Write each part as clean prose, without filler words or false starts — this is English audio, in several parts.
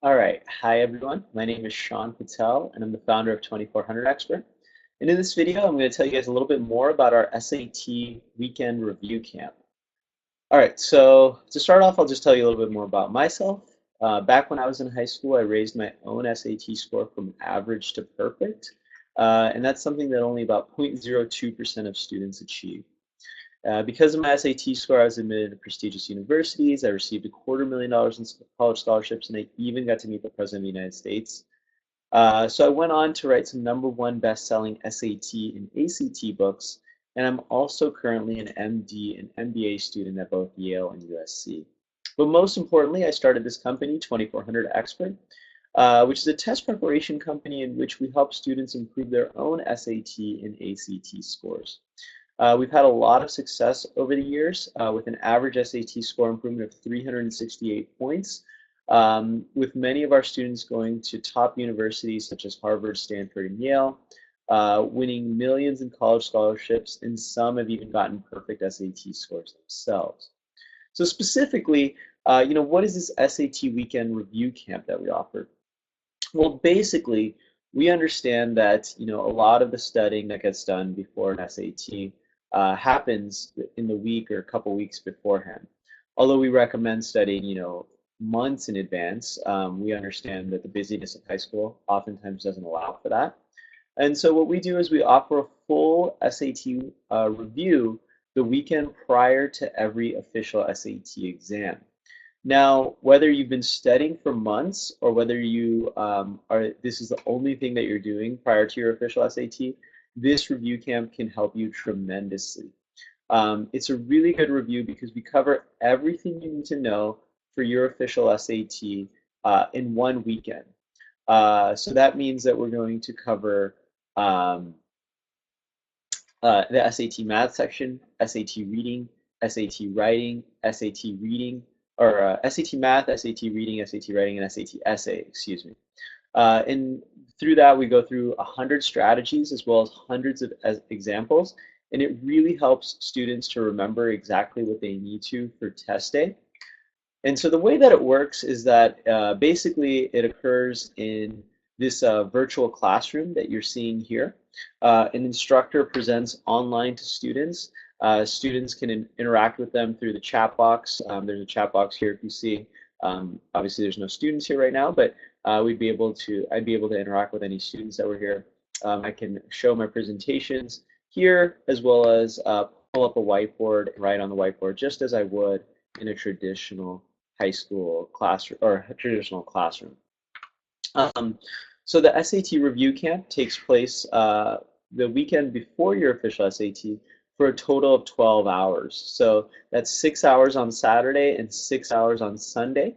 All right. Hi, everyone. My name is Sean Patel, and I'm the founder of 2400 Expert. And in this video, I'm going to tell you guys a little bit more about our SAT Weekend Review Camp. All right. So to start off, I'll just tell you a little bit more about myself. Back when I was in high school, I raised my own SAT score from average to perfect. And that's something that only about 0.02% of students achieve. Because of my SAT score, I was admitted to prestigious universities. I received $250,000 in college scholarships, and I even got to meet the President of the United States. So I went on to write some #1 best-selling SAT and ACT books, and I'm also currently an MD and MBA student at both Yale and USC. But most importantly, I started this company, 2400 Expert, which is a test preparation company in which we help students improve their own SAT and ACT scores. We've had a lot of success over the years with an average SAT score improvement of 368 points, with many of our students going to top universities such as Harvard, Stanford, and Yale, winning millions in college scholarships, and some have even gotten perfect SAT scores themselves. So specifically, what is this SAT Weekend Review Camp that we offer? Well, basically, we understand that a lot of the studying that gets done before an SAT happens in the week or a couple weeks beforehand. Although we recommend studying, months in advance, we understand that the busyness of high school oftentimes doesn't allow for that. And so what we do is we offer a full SAT review the weekend prior to every official SAT exam. Now, whether you've been studying for months or whether you this is the only thing that you're doing prior to your official SAT, this review camp can help you tremendously. It's a really good review because we cover everything you need to know for your official SAT in one weekend. So that means that we're going to cover the SAT math section, SAT reading, SAT writing, SAT reading, or SAT math, SAT reading, SAT writing, and SAT essay, excuse me. And through that, we go through 100 strategies as well as hundreds of examples, and it really helps students to remember exactly what they need to for test day. And so the way that it works is that basically it occurs in this virtual classroom that you're seeing here. An instructor presents online to students. Students can interact with them through the chat box. There's a chat box here if you see. Obviously, there's no students here right now, but I'd be able to interact with any students that were here. I can show my presentations here as well as pull up a whiteboard and write on the whiteboard just as I would in a traditional high school classroom or a traditional classroom. So the SAT review camp takes place the weekend before your official SAT for a total of 12 hours. So that's 6 hours on Saturday and 6 hours on Sunday.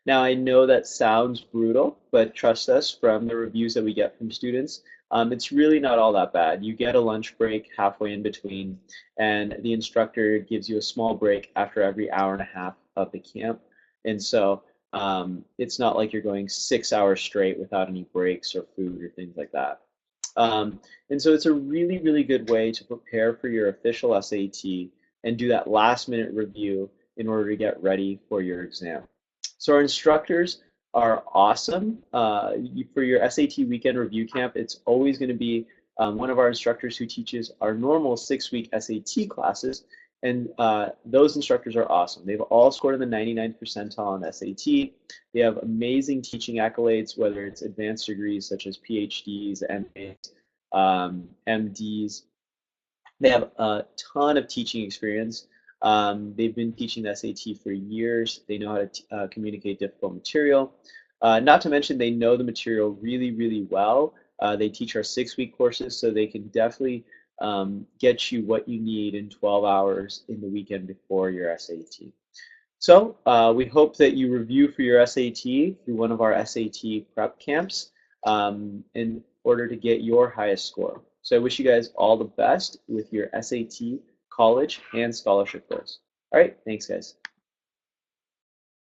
Now I know that sounds brutal, but trust us, from the reviews that we get from students, it's really not all that bad. You get a lunch break halfway in between, and the instructor gives you a small break after every hour and a half of the camp. And so it's not like you're going 6 hours straight without any breaks or food or things like that. And so it's a really, really good way to prepare for your official SAT and do that last minute review in order to get ready for your exam. So our instructors are awesome. For your SAT weekend review camp, it's always going to be one of our instructors who teaches our normal 6-week SAT classes. And those instructors are awesome. They've all scored in the 99th percentile on SAT. They have amazing teaching accolades, whether it's advanced degrees such as PhDs, MAs, MDs. They have a ton of teaching experience. They've been teaching the SAT for years. They know how to communicate difficult material. Not to mention they know the material really, really well. They teach our 6-week courses, so they can definitely get you what you need in 12 hours in the weekend before your SAT. So we hope that you review for your SAT through one of our SAT prep camps in order to get your highest score. So I wish you guys all the best with your SAT, college, and scholarship goals. All right, thanks guys.